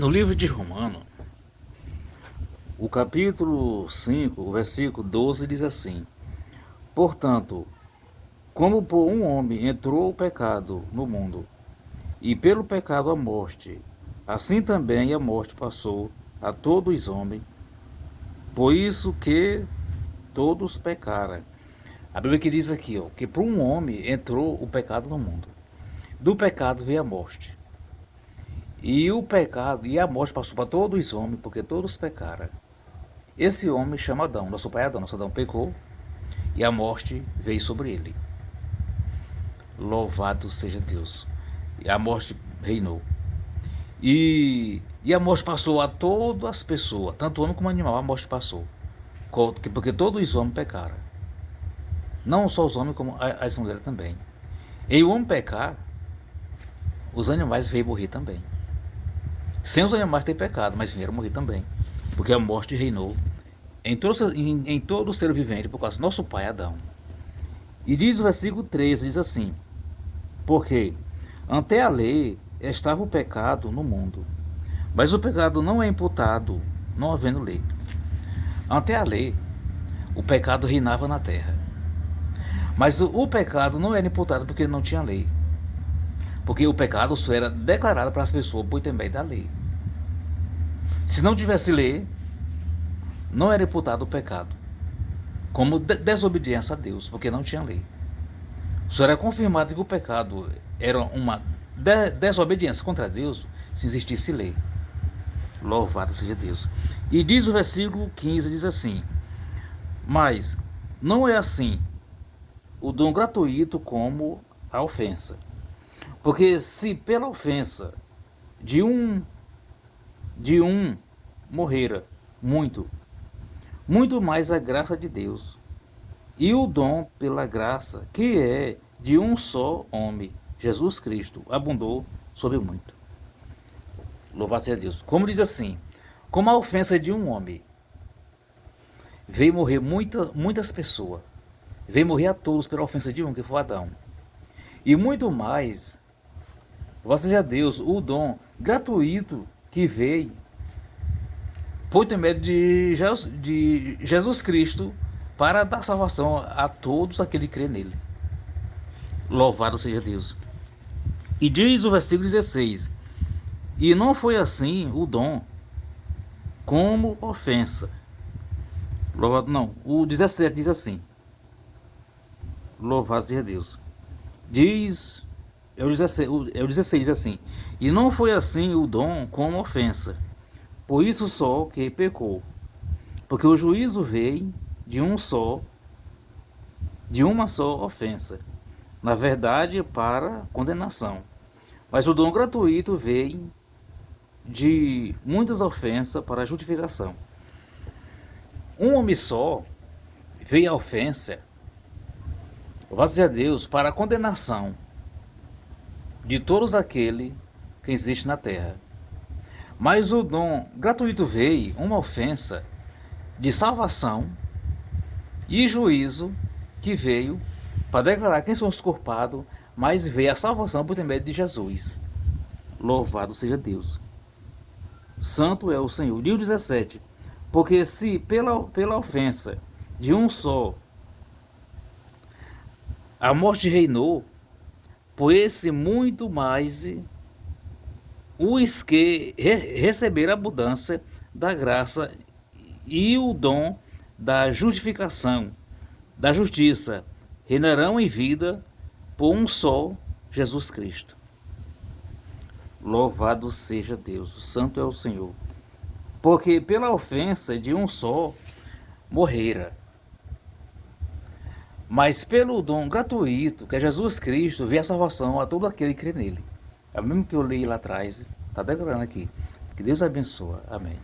No livro de Romano, o capítulo 5, o versículo 12 diz assim: Portanto, como por um homem entrou o pecado no mundo, e pelo pecado a morte, assim também a morte passou a todos os homens, por isso que todos pecaram. A Bíblia que diz aqui, que por um homem entrou o pecado no mundo. Do pecado veio a morte. E o pecado e a morte passou para todos os homens, porque todos pecaram. Esse homem chama Adão, nosso pai Adão. Nosso Adão pecou e a morte veio sobre ele. Louvado seja Deus. E a morte reinou. E a morte passou a todas as pessoas, tanto homem como animal, a morte passou. Porque todos os homens pecaram. Não só os homens, como as mulheres também. E o homem pecar, os animais veio morrer também. Sem os animais ter pecado, mas vieram morrer também. Porque a morte reinou em todo ser vivente, por causa do nosso pai Adão. E diz o versículo 13, diz assim: Porque ante a lei estava o pecado no mundo, mas o pecado não é imputado, não havendo lei. Ante a lei, o pecado reinava na terra. Mas o pecado não era imputado porque não tinha lei. Porque o pecado só era declarado para as pessoas por intermédio da lei. Se não tivesse lei, não era imputado o pecado como desobediência a Deus, porque não tinha lei. Só era confirmado que o pecado era uma desobediência contra Deus se existisse lei. Louvado seja Deus. E diz o versículo 15, diz assim: Mas não é assim o dom gratuito como a ofensa. Porque se pela ofensa de um morrera muito mais a graça de Deus, e o dom pela graça, que é de um só homem, Jesus Cristo, abundou sobre muito. Louvado seja Deus. Como diz assim: como a ofensa de um homem veio morrer muitas pessoas, veio morrer a todos pela ofensa de um, que foi Adão. E muito mais, louvado seja Deus, o dom gratuito que veio por intermédio de Jesus Cristo para dar salvação a todos aqueles que crê nele. Louvado seja Deus. E diz o versículo 16: E não foi assim o dom como ofensa. Louvado não, o 17 diz assim: Louvado seja Deus. Diz, é o 16 diz assim: E não foi assim o dom como ofensa, por isso só que pecou. Porque o juízo veio de uma só ofensa, na verdade para condenação. Mas o dom gratuito veio de muitas ofensas para a justificação. Um homem só veio a ofensa, louvado seja Deus, para a condenação de todos aqueles que existem na terra. Mas o dom gratuito veio uma ofensa de salvação e juízo, que veio para declarar quem são os culpados, mas veio a salvação por intermédio de Jesus. Louvado seja Deus. Santo é o Senhor. Diz o 17: Porque se pela ofensa de um só a morte reinou, por esse muito mais os que receberam a abundância da graça e o dom da justificação, da justiça, reinarão em vida por um só Jesus Cristo. Louvado seja Deus, santo é o Senhor. Porque pela ofensa de um só morrera, mas pelo dom gratuito, que é Jesus Cristo, veio a salvação a todo aquele que crê nele. É o mesmo que eu li lá atrás, está declarando aqui. Que Deus abençoe. Amém.